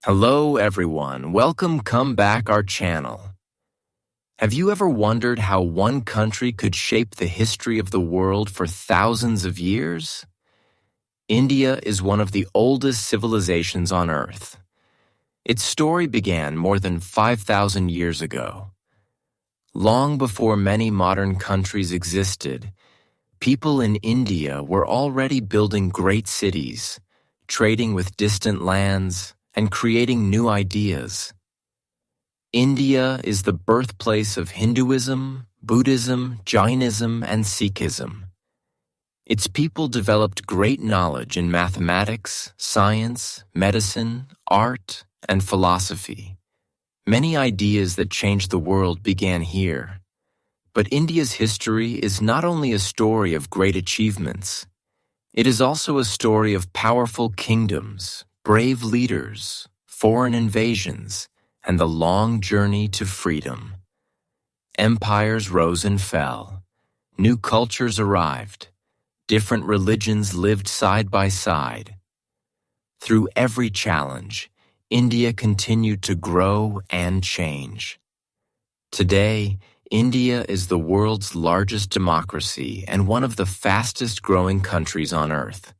Hello everyone, come back our channel. Have you ever wondered how one country could shape the history of the world for thousands of years? India is one of the oldest civilizations on Earth. Its story began more than 5,000 years ago. Long before many modern countries existed, people in India were already building great cities, trading with distant lands, and creating new ideas. India is the birthplace of Hinduism, Buddhism, Jainism, and Sikhism. Its people developed great knowledge in mathematics, science, medicine, art, and philosophy. Many ideas that changed the world began here. But India's history is not only a story of great achievements, it is also a story of powerful kingdoms, brave leaders, foreign invasions, and the long journey to freedom. Empires rose and fell. New cultures arrived. Different religions lived side by side. Through every challenge, India continued to grow and change. Today, India is the world's largest democracy and one of the fastest-growing countries on Earth.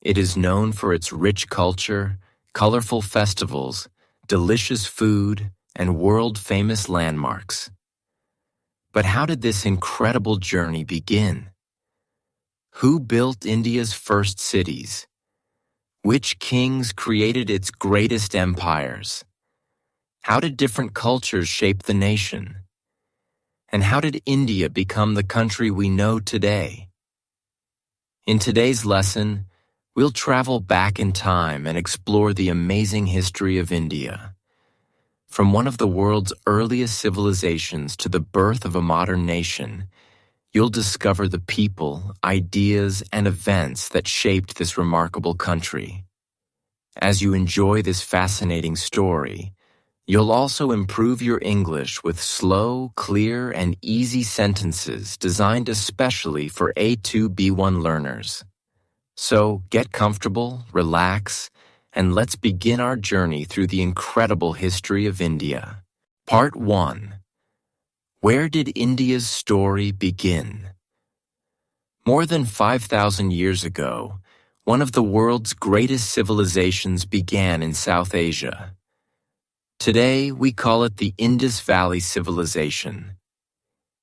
It is known for its rich culture, colorful festivals, delicious food, and world-famous landmarks. But how did this incredible journey begin? Who built India's first cities? Which kings created its greatest empires? How did different cultures shape the nation? And how did India become the country we know today? In today's lesson, we'll travel back in time and explore the amazing history of India. From one of the world's earliest civilizations to the birth of a modern nation, you'll discover the people, ideas, and events that shaped this remarkable country. As you enjoy this fascinating story, you'll also improve your English with slow, clear, and easy sentences designed especially for A2 B1 learners. So get comfortable, relax, and let's begin our journey through the incredible history of India. Part 1. Where did India's story begin? More than 5,000 years ago, one of the world's greatest civilizations began in South Asia. Today, we call it the Indus Valley Civilization.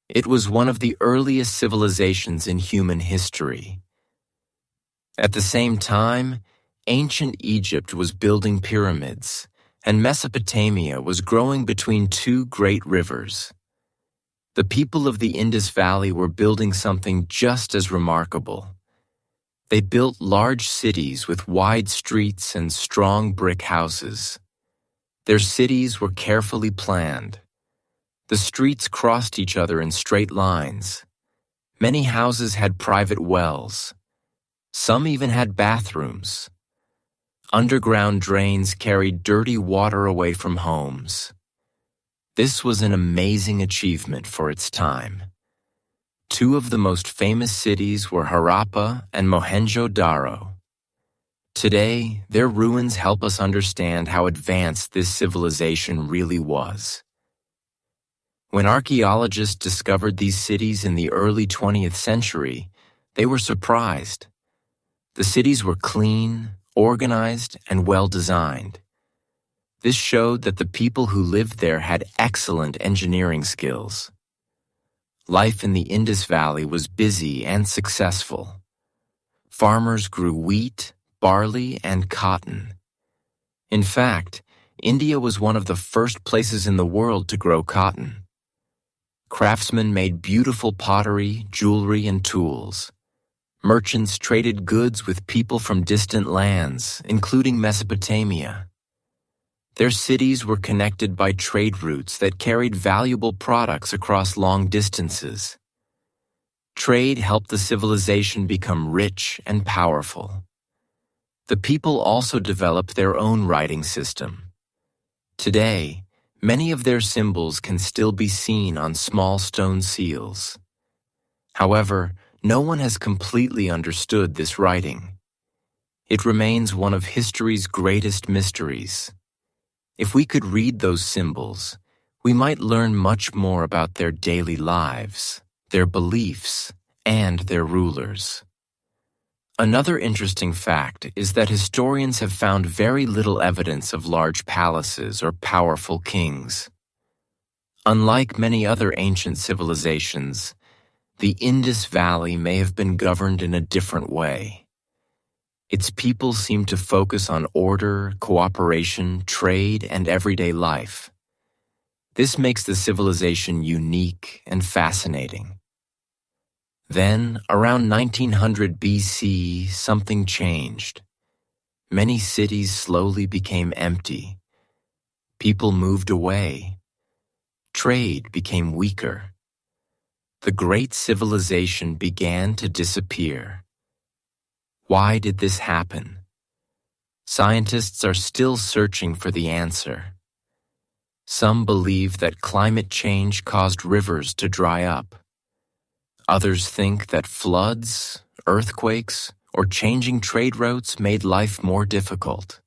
It was one of the earliest civilizations in human history. At the same time, ancient Egypt was building pyramids, and Mesopotamia was growing between two great rivers. The people of the Indus Valley were building something just as remarkable. They built large cities with wide streets and strong brick houses. Their cities were carefully planned. The streets crossed each other in straight lines. Many houses had private wells. Some even had bathrooms. Underground drains carried dirty water away from homes. This was an amazing achievement for its time. Two of the most famous cities were Harappa and Mohenjo-daro. Today, their ruins help us understand how advanced this civilization really was. When archaeologists discovered these cities in the early 20th century, they were surprised. The cities were clean, organized, and well-designed. This showed that the people who lived there had excellent engineering skills. Life in the Indus Valley was busy and successful. Farmers grew wheat, barley, and cotton. In fact, India was one of the first places in the world to grow cotton. Craftsmen made beautiful pottery, jewelry, and tools. Merchants traded goods with people from distant lands, including Mesopotamia. Their cities were connected by trade routes that carried valuable products across long distances. Trade helped the civilization become rich and powerful. The people also developed their own writing system. Today, many of their symbols can still be seen on small stone seals. However, no one has completely understood this writing. It remains one of history's greatest mysteries. If we could read those symbols, we might learn much more about their daily lives, their beliefs, and their rulers. Another interesting fact is that historians have found very little evidence of large palaces or powerful kings. Unlike many other ancient civilizations, the Indus Valley may have been governed in a different way. Its people seem to focus on order, cooperation, trade, and everyday life. This makes the civilization unique and fascinating. Then, around 1900 BC, something changed. Many cities slowly became empty. People moved away. Trade became weaker. The great civilization began to disappear. Why did this happen? Scientists are still searching for the answer. Some believe that climate change caused rivers to dry up. Others think that floods, earthquakes, or changing trade routes made life more difficult.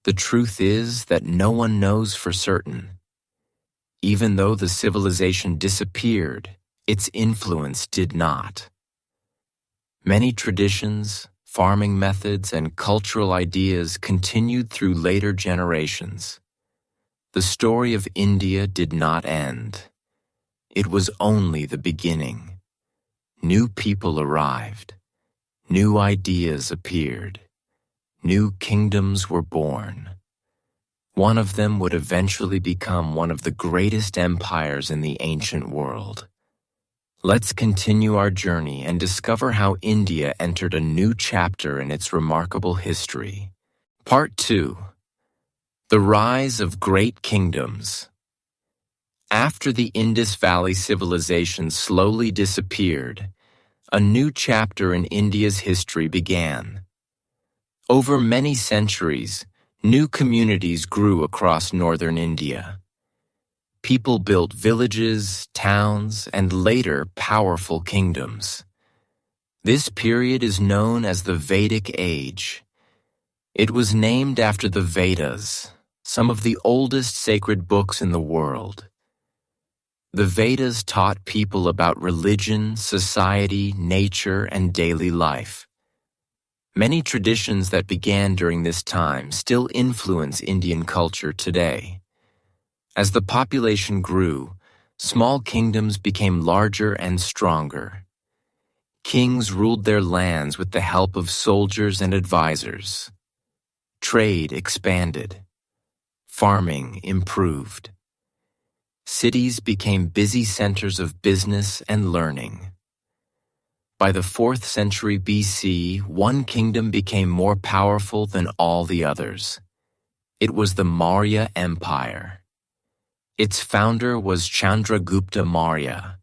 The truth is that no one knows for certain. Even though the civilization disappeared, its influence did not. Many traditions, farming methods, and cultural ideas continued through later generations. The story of India did not end. It was only the beginning. New people arrived. New ideas appeared. New kingdoms were born. One of them would eventually become one of the greatest empires in the ancient world. Let's continue our journey and discover how India entered a new chapter in its remarkable history. Part 2. The Rise of Great Kingdoms. After the Indus Valley Civilization slowly disappeared, a new chapter in India's history began. Over many centuries, new communities grew across northern India. People built villages, towns, and later powerful kingdoms. This period is known as the Vedic Age. It was named after the Vedas, some of the oldest sacred books in the world. The Vedas taught people about religion, society, nature, and daily life. Many traditions that began during this time still influence Indian culture today. As the population grew, small kingdoms became larger and stronger. Kings ruled their lands with the help of soldiers and advisors. Trade expanded. Farming improved. Cities became busy centers of business and learning. By the 4th century BC, one kingdom became more powerful than all the others. It was the Maurya Empire. Its founder was Chandragupta Maurya.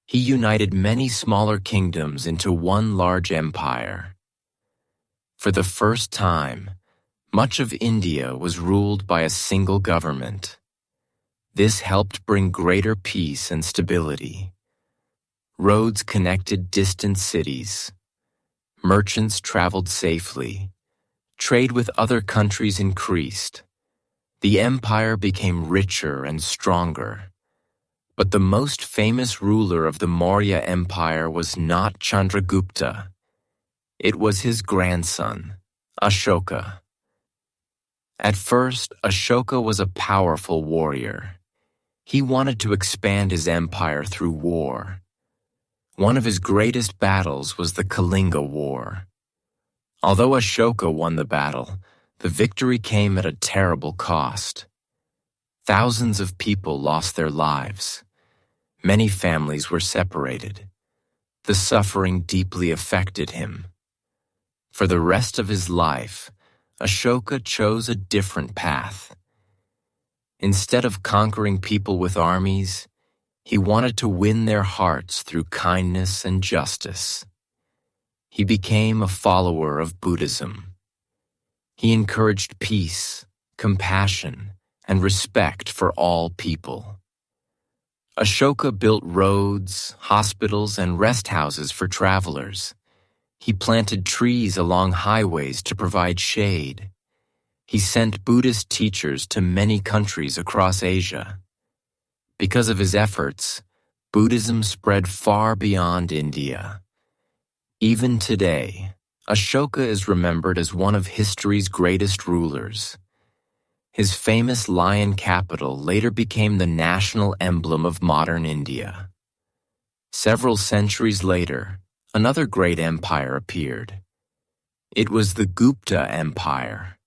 He united many smaller kingdoms into one large empire. For the first time, much of India was ruled by a single government. This helped bring greater peace and stability. Roads connected distant cities. Merchants traveled safely. Trade with other countries increased. The empire became richer and stronger. But the most famous ruler of the Maurya Empire was not Chandragupta. It was his grandson, Ashoka. At first, Ashoka was a powerful warrior. He wanted to expand his empire through war. One of his greatest battles was the Kalinga War. Although Ashoka won the battle, the victory came at a terrible cost. Thousands of people lost their lives. Many families were separated. The suffering deeply affected him. For the rest of his life, Ashoka chose a different path. Instead of conquering people with armies, he wanted to win their hearts through kindness and justice. He became a follower of Buddhism. He encouraged peace, compassion, and respect for all people. Ashoka built roads, hospitals, and rest houses for travelers. He planted trees along highways to provide shade. He sent Buddhist teachers to many countries across Asia. Because of his efforts, Buddhism spread far beyond India. Even today, Ashoka is remembered as one of history's greatest rulers. His famous lion capital later became the national emblem of modern India. Several centuries later, another great empire appeared. It was the Gupta Empire.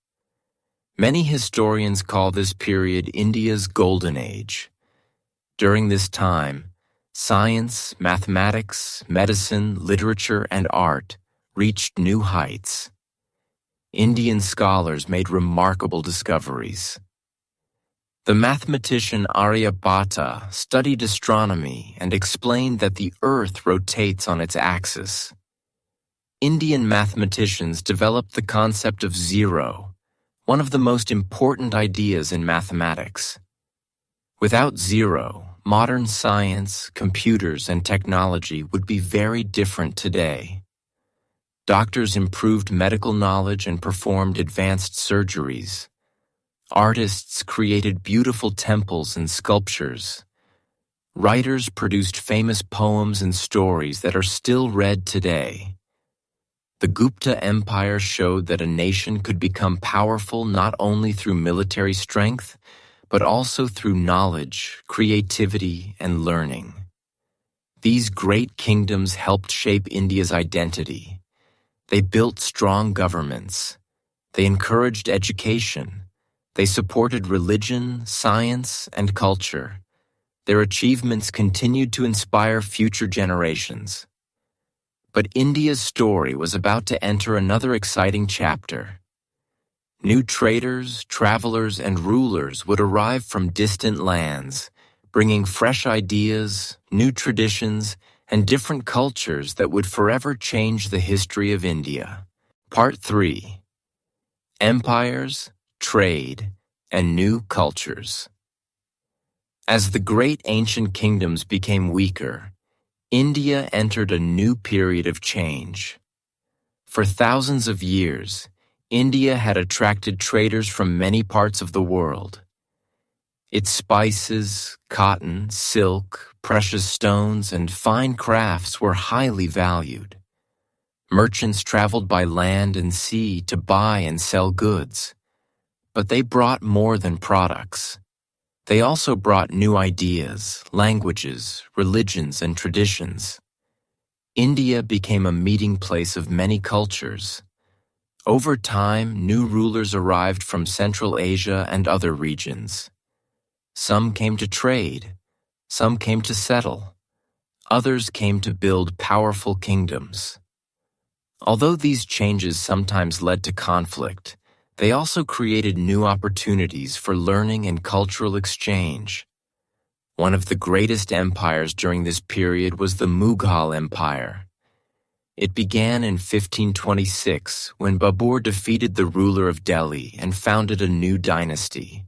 Many historians call this period India's Golden Age. During this time, science, mathematics, medicine, literature, and art reached new heights. Indian scholars made remarkable discoveries. The mathematician Aryabhata studied astronomy and explained that the Earth rotates on its axis. Indian mathematicians developed the concept of zero, one of the most important ideas in mathematics. Without zero, modern science, computers, and technology would be very different today. Doctors improved medical knowledge and performed advanced surgeries. Artists created beautiful temples and sculptures. Writers produced famous poems and stories that are still read today. The Gupta Empire showed that a nation could become powerful not only through military strength, but also through knowledge, creativity, and learning. These great kingdoms helped shape India's identity. They built strong governments. They encouraged education. They supported religion, science, and culture. Their achievements continued to inspire future generations. But India's story was about to enter another exciting chapter. New traders, travelers, and rulers would arrive from distant lands, bringing fresh ideas, new traditions, and different cultures that would forever change the history of India. Part 3. Empires, Trade, and New Cultures. As the great ancient kingdoms became weaker, India entered a new period of change. For thousands of years, India had attracted traders from many parts of the world. Its spices, cotton, silk, precious stones, and fine crafts were highly valued. Merchants traveled by land and sea to buy and sell goods. But they brought more than products. They also brought new ideas, languages, religions, and traditions. India became a meeting place of many cultures. Over time, new rulers arrived from Central Asia and other regions. Some came to trade, some came to settle, others came to build powerful kingdoms. Although these changes sometimes led to conflict, they also created new opportunities for learning and cultural exchange. One of the greatest empires during this period was the Mughal Empire. It began in 1526 when Babur defeated the ruler of Delhi and founded a new dynasty.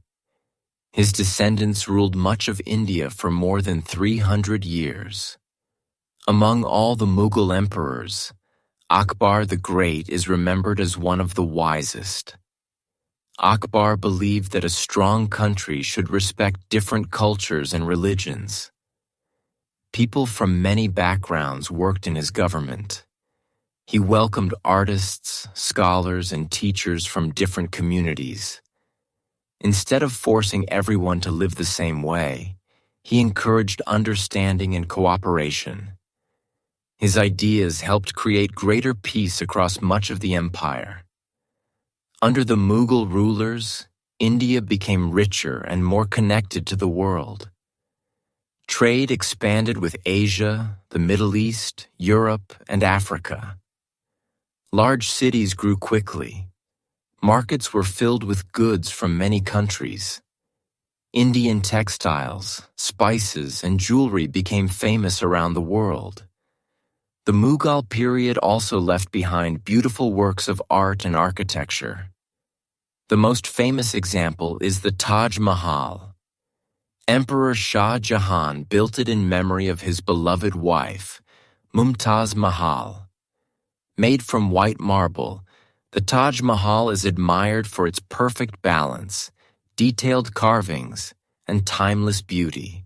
His descendants ruled much of India for more than 300 years. Among all the Mughal emperors, Akbar the Great is remembered as one of the wisest. Akbar believed that a strong country should respect different cultures and religions. People from many backgrounds worked in his government. He welcomed artists, scholars, and teachers from different communities. Instead of forcing everyone to live the same way, he encouraged understanding and cooperation. His ideas helped create greater peace across much of the empire. Under the Mughal rulers, India became richer and more connected to the world. Trade expanded with Asia, the Middle East, Europe, and Africa. Large cities grew quickly. Markets were filled with goods from many countries. Indian textiles, spices, and jewelry became famous around the world. The Mughal period also left behind beautiful works of art and architecture. The most famous example is the Taj Mahal. Emperor Shah Jahan built it in memory of his beloved wife, Mumtaz Mahal. Made from white marble, the Taj Mahal is admired for its perfect balance, detailed carvings, and timeless beauty.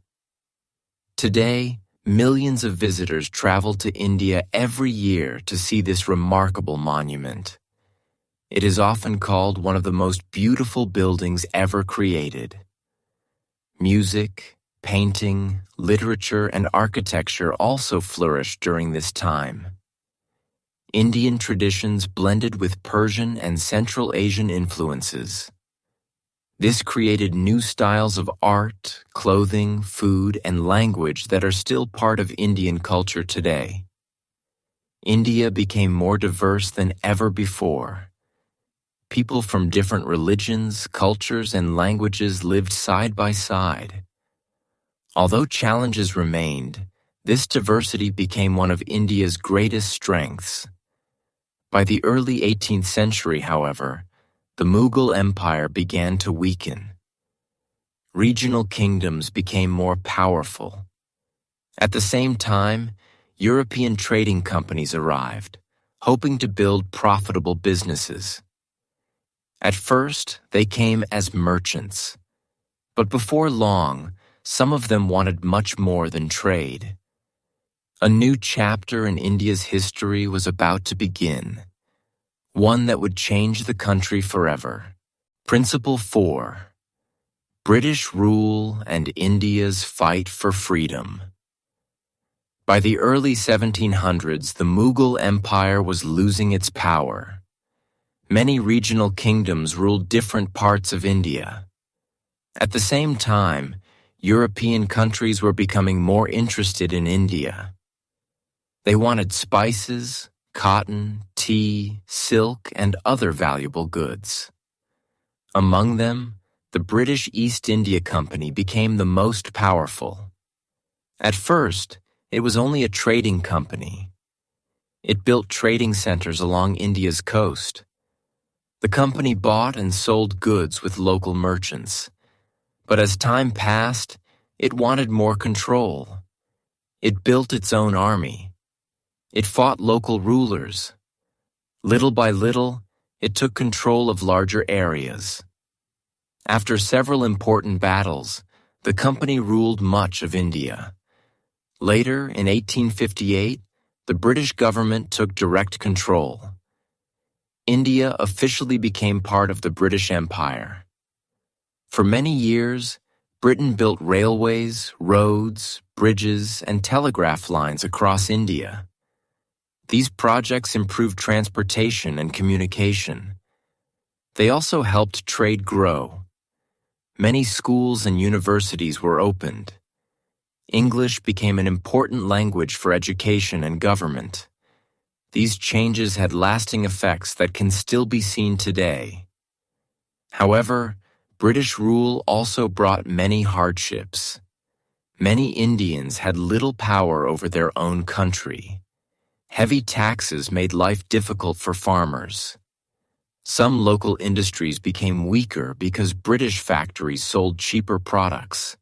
Today, millions of visitors travel to India every year to see this remarkable monument. It is often called one of the most beautiful buildings ever created. Music, painting, literature, and architecture also flourished during this time. Indian traditions blended with Persian and Central Asian influences. This created new styles of art, clothing, food, and language that are still part of Indian culture today. India became more diverse than ever before. People from different religions, cultures, and languages lived side by side. Although challenges remained, this diversity became one of India's greatest strengths. By the early 18th century, however, the Mughal Empire began to weaken. Regional kingdoms became more powerful. At the same time, European trading companies arrived, hoping to build profitable businesses. At first, they came as merchants, but before long, some of them wanted much more than trade. A new chapter in India's history was about to begin, one that would change the country forever. Principle 4: British rule and India's fight for freedom. By the early 1700s, the Mughal Empire was losing its power. Many regional kingdoms ruled different parts of India. At the same time, European countries were becoming more interested in India. They wanted spices, cotton, tea, silk, and other valuable goods. Among them, the British East India Company became the most powerful. At first, it was only a trading company. It built trading centers along India's coast. The company bought and sold goods with local merchants. But as time passed, it wanted more control. It built its own army. It fought local rulers. Little by little, it took control of larger areas. After several important battles, the company ruled much of India. Later, in 1858, the British government took direct control. India officially became part of the British Empire. For many years, Britain built railways, roads, bridges, and telegraph lines across India. These projects improved transportation and communication. They also helped trade grow. Many schools and universities were opened. English became an important language for education and government. These changes had lasting effects that can still be seen today. However, British rule also brought many hardships. Many Indians had little power over their own country. Heavy taxes made life difficult for farmers. Some local industries became weaker because British factories sold cheaper products.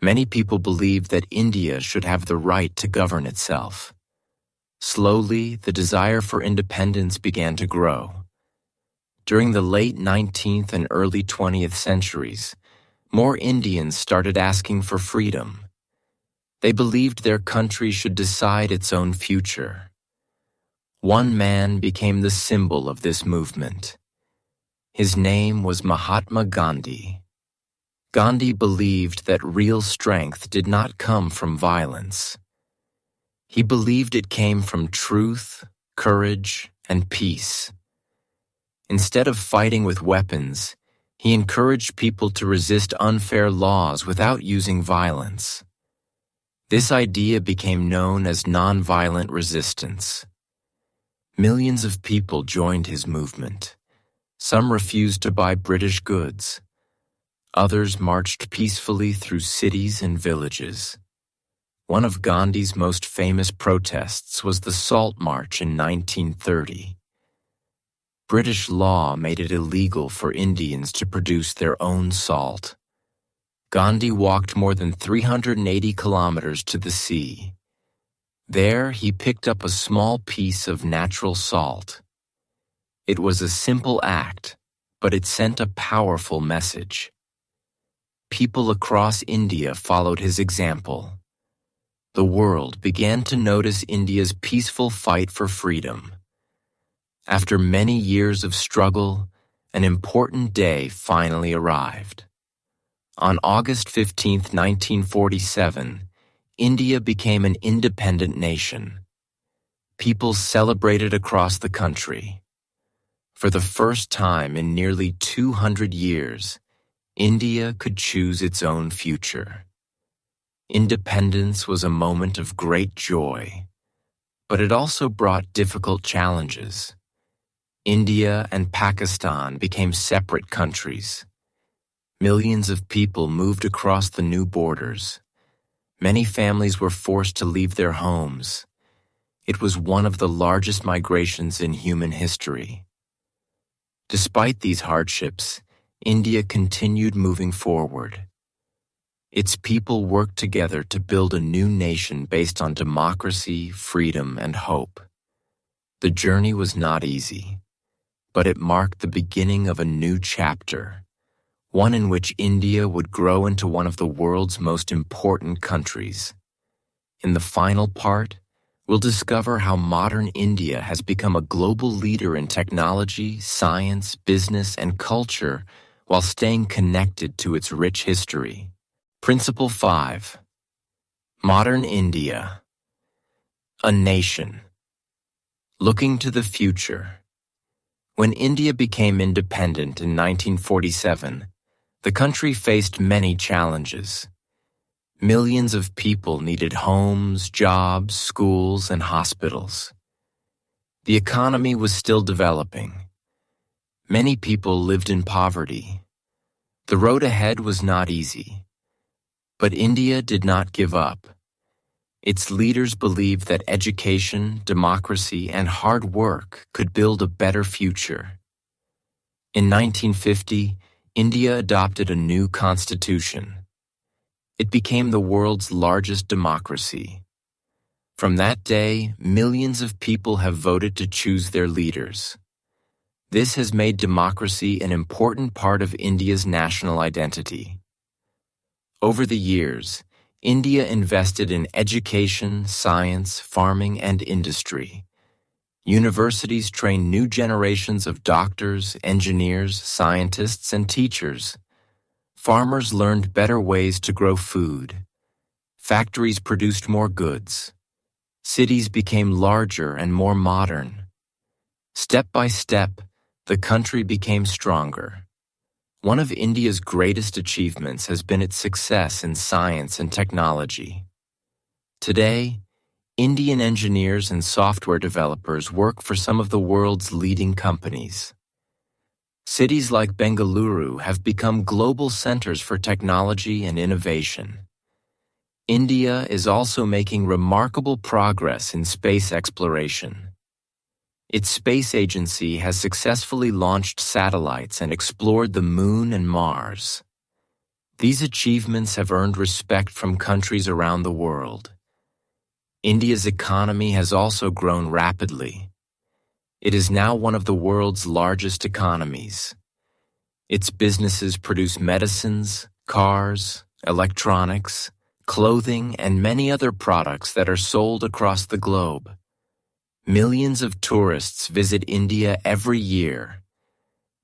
Many people believed that India should have the right to govern itself. Slowly, the desire for independence began to grow. During the late 19th and early 20th centuries, more Indians started asking for freedom. They believed their country should decide its own future. One man became the symbol of this movement. His name was Mahatma Gandhi. Gandhi believed that real strength did not come from violence. He believed it came from truth, courage, and peace. Instead of fighting with weapons, he encouraged people to resist unfair laws without using violence. This idea became known as nonviolent resistance. Millions of people joined his movement. Some refused to buy British goods. Others marched peacefully through cities and villages. One of Gandhi's most famous protests was the Salt March in 1930. British law made it illegal for Indians to produce their own salt. Gandhi walked more than 380 kilometers to the sea. There, he picked up a small piece of natural salt. It was a simple act, but it sent a powerful message. People across India followed his example. The world began to notice India's peaceful fight for freedom. After many years of struggle, an important day finally arrived. On August 15, 1947, India became an independent nation. People celebrated across the country. For the first time in nearly 200 years, India could choose its own future. Independence was a moment of great joy, but it also brought difficult challenges. India and Pakistan became separate countries. Millions of people moved across the new borders. Many families were forced to leave their homes. It was one of the largest migrations in human history. Despite these hardships, India continued moving forward. Its people worked together to build a new nation based on democracy, freedom, and hope. The journey was not easy, but it marked the beginning of a new chapter, one in which India would grow into one of the world's most important countries. In the final part, we'll discover how modern India has become a global leader in technology, science, business, and culture while staying connected to its rich history. Principle 5. Modern India. A nation. Looking to the future. When India became independent in 1947, the country faced many challenges. Millions of people needed homes, jobs, schools, and hospitals. The economy was still developing. Many people lived in poverty. The road ahead was not easy. But India did not give up. Its leaders believed that education, democracy, and hard work could build a better future. In 1950, India adopted a new constitution. It became the world's largest democracy. From that day, millions of people have voted to choose their leaders. This has made democracy an important part of India's national identity. Over the years, India invested in education, science, farming, and industry. Universities trained new generations of doctors, engineers, scientists, and teachers. Farmers learned better ways to grow food. Factories produced more goods. Cities became larger and more modern. Step by step, the country became stronger. One of India's greatest achievements has been its success in science and technology. Today, Indian engineers and software developers work for some of the world's leading companies. Cities like Bengaluru have become global centers for technology and innovation. India is also making remarkable progress in space exploration. Its space agency has successfully launched satellites and explored the Moon and Mars. These achievements have earned respect from countries around the world. India's economy has also grown rapidly. It is now one of the world's largest economies. Its businesses produce medicines, cars, electronics, clothing, and many other products that are sold across the globe. Millions of tourists visit India every year.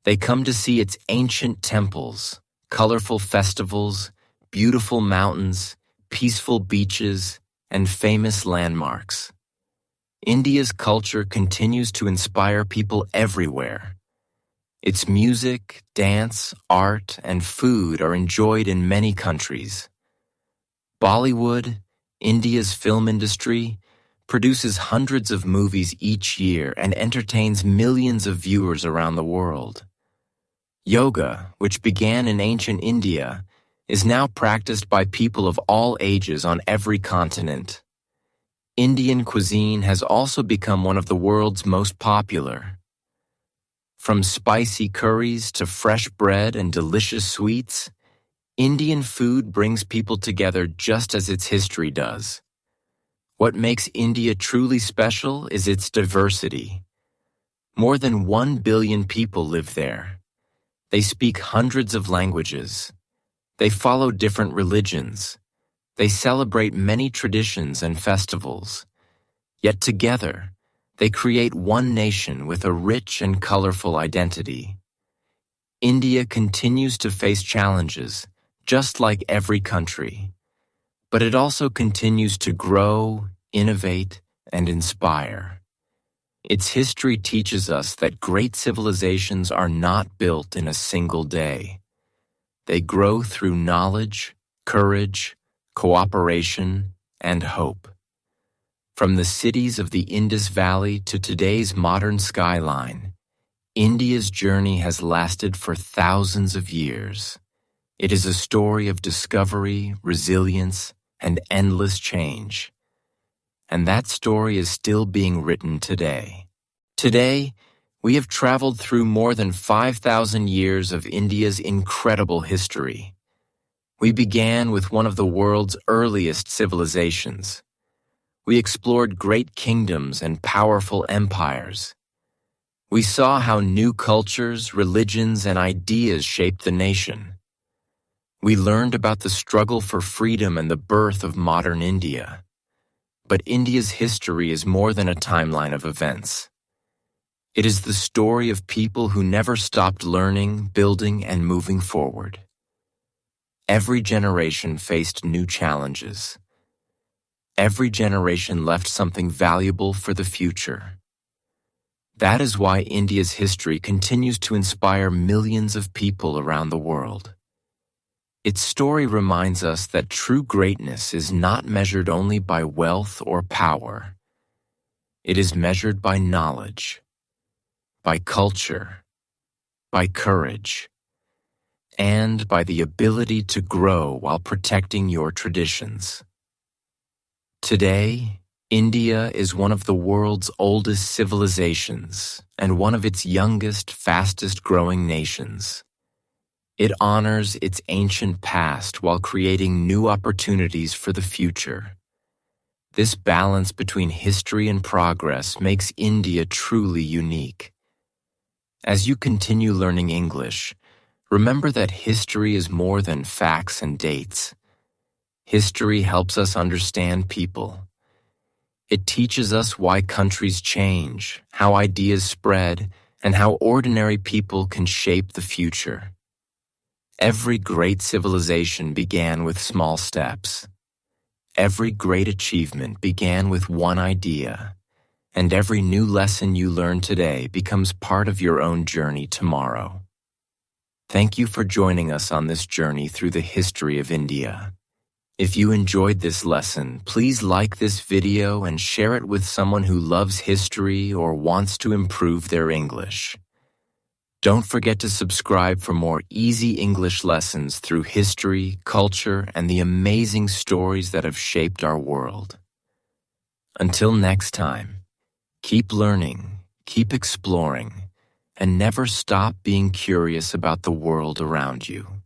They come to see its ancient temples, colorful festivals, beautiful mountains, peaceful beaches, and famous landmarks. India's culture continues to inspire people everywhere. Its music, dance, art, and food are enjoyed in many countries. Bollywood, India's film industry, produces hundreds of movies each year and entertains millions of viewers around the world. Yoga, which began in ancient India, is now practiced by people of all ages on every continent. Indian cuisine has also become one of the world's most popular. From spicy curries to fresh bread and delicious sweets, Indian food brings people together just as its history does. What makes India truly special is its diversity. More than 1 billion people live there. They speak hundreds of languages. They follow different religions. They celebrate many traditions and festivals. Yet together, they create one nation with a rich and colorful identity. India continues to face challenges, just like every country. But it also continues to grow, innovate, and inspire. Its history teaches us that great civilizations are not built in a single day. They grow through knowledge, courage, cooperation, and hope. From the cities of the Indus Valley to today's modern skyline, India's journey has lasted for thousands of years. It is a story of discovery, resilience, and endless change. And that story is still being written today. Today, we have traveled through more than 5,000 years of India's incredible history. We began with one of the world's earliest civilizations. We explored great kingdoms and powerful empires. We saw how new cultures, religions, and ideas shaped the nation. We learned about the struggle for freedom and the birth of modern India. But India's history is more than a timeline of events. It is the story of people who never stopped learning, building, and moving forward. Every generation faced new challenges. Every generation left something valuable for the future. That is why India's history continues to inspire millions of people around the world. Its story reminds us that true greatness is not measured only by wealth or power. It is measured by knowledge, by culture, by courage, and by the ability to grow while protecting your traditions. Today, India is one of the world's oldest civilizations and one of its youngest, fastest-growing nations. It honors its ancient past while creating new opportunities for the future. This balance between history and progress makes India truly unique. As you continue learning English, remember that history is more than facts and dates. History helps us understand people. It teaches us why countries change, how ideas spread, and how ordinary people can shape the future. Every great civilization began with small steps. Every great achievement began with one idea, and every new lesson you learn today becomes part of your own journey tomorrow. Thank you for joining us on this journey through the history of India. If you enjoyed this lesson, please like this video and share it with someone who loves history or wants to improve their English. Don't forget to subscribe for more easy English lessons through history, culture, and the amazing stories that have shaped our world. Until next time, keep learning, keep exploring, and never stop being curious about the world around you.